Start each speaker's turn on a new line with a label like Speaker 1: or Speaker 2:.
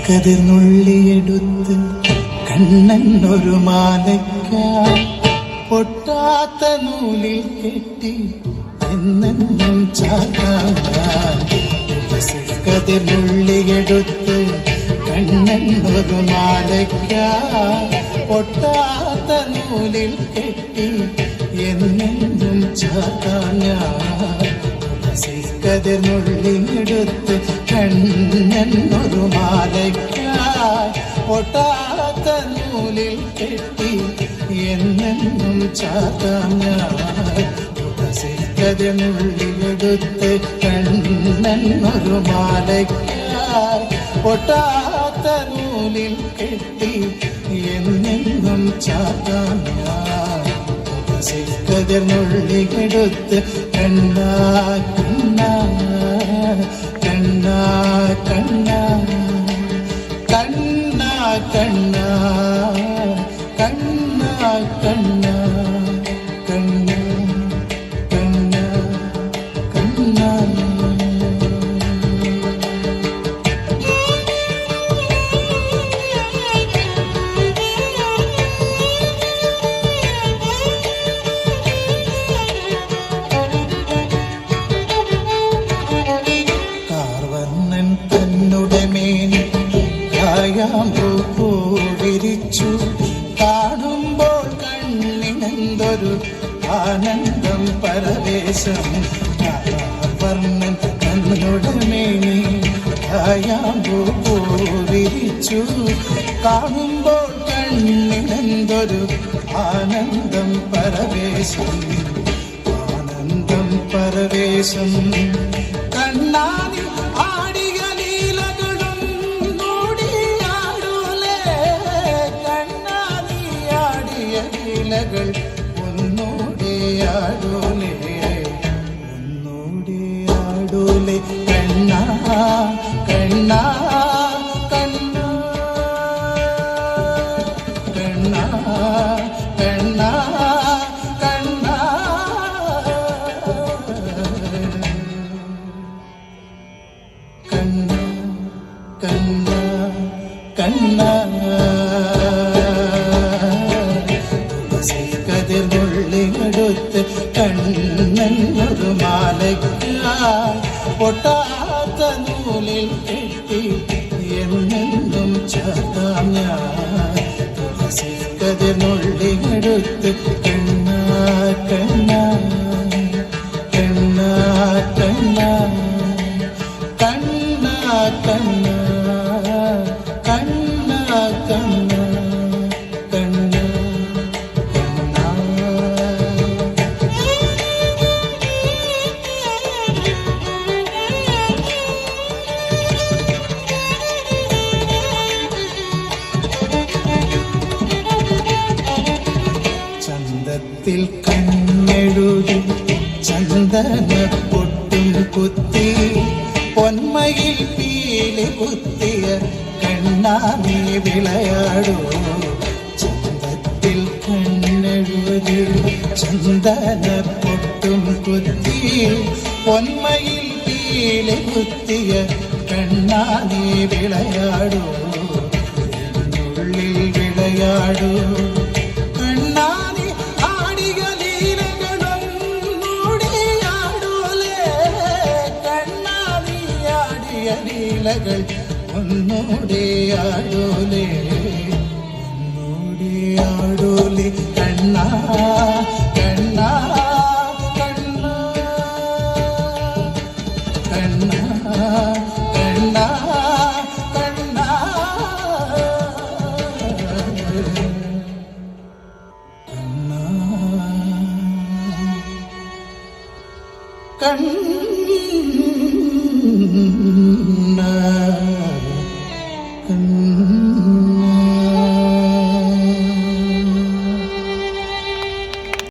Speaker 1: കതിർന്നുള്ളിയെടുത്ത് കണ്ണൻ ഒരു മാലയ്ക്കായി പൊട്ടാത്ത നൂലിൽ കെട്ടി എന്നെന്നും ചാത്താൻ. കതിർന്നുള്ളിയെടുത്ത് കണ്ണൻ ഒരു മാലയ്ക്കായി പൊട്ടാത്ത നൂലിൽ കെട്ടി എന്നെന്നും ചാത്താൻ. കതിർന്നുള്ളിയെടുത്ത് കണ്ണൻ ഒരു മാലയ്ക്കായി പൊട്ടാത്ത നൂലിൽ കെട്ടി എന്നെന്നും ചാത്താൻ. കതിർന്നുള്ളിയെടുത്ത് കണ്ണൻ ഒരു മാലയ്ക്കായി പൊട്ടാത്ത നൂലിൽ കെട്ടി എന്നെന്നും ചാത്താൻ. കതിർന്നുള്ളിയെടുത്ത് കണ്ണാ കണ്ണാ കണ്ണാ കണ്ണാ കണ്ണാ കണ്ണാ കണ്ണാ കണ്ണാ കണ്ണാ കണ്ണാ കണ്ണാ. വിരിച്ചു കാണുമ്പോൾ കണ്ണിനെന്തൊരു ആനന്ദം പരവേശം. വർണ്ണൻ കണ്ണുടെ മേനി വിരിച്ചു കാണുമ്പോൾ കണ്ണിനെന്തൊരു ആനന്ദം പരവേശം. ആനന്ദം പരവേശം. കണ്ണാനി ആടിയ ലീലകളും ലീലകൾ ഒന്നൂടിയാടൂലേ ഒന്നൂടിയാടൂലേ. കണ്ണാ കണ്ണാ കണ്ണാ കണ്ണാ കണ്ണാ കണ്ണാ കണ്ണാ കണ്ണാ കണ്ണാ. കതിർന്നുള്ളിയെടുത്ത് കണ്ണൻ ഒരു മാലയ്ക്കായി പൊട്ടാത്ത നൂലിൽ കെട്ടി എന്നെന്നും ചാത്താൻ. കതിർന്നുള്ളിയെടുത്ത് കണ്ണാ കണ്ണാ കണ്ണാ കണ്ണാ കണ്ണാ കണ്ണാ കണ്ണാ കണ്ണാ. ചന്തത്തിൽ കണ്ണെഴുതി ചന്ദന പൊട്ടും കുത്തി പൊന്മയിൽ പീലി കുത്തിയ കണ്ണാ നീ വിളയാടൂ. ചന്തത്തിൽ കണ്ണെഴുതി ചന്ദന പൊട്ടും കുത്തി പൊന്മയിൽ പീലി കുത്തിയ കണ്ണാ നീ വിളയാടൂ. ഉള്ളിൽ വിളയാടൂ. ലീലകൾ ഒന്നൂടിയാടൂലേ ഒന്നൂടിയാടൂലേ. കണ്ണാ കണ്ണാ കണ്ണാ കണ്ണാ കണ്ണാ കണ്ണാ കണ്ണാ കണ്ണാ.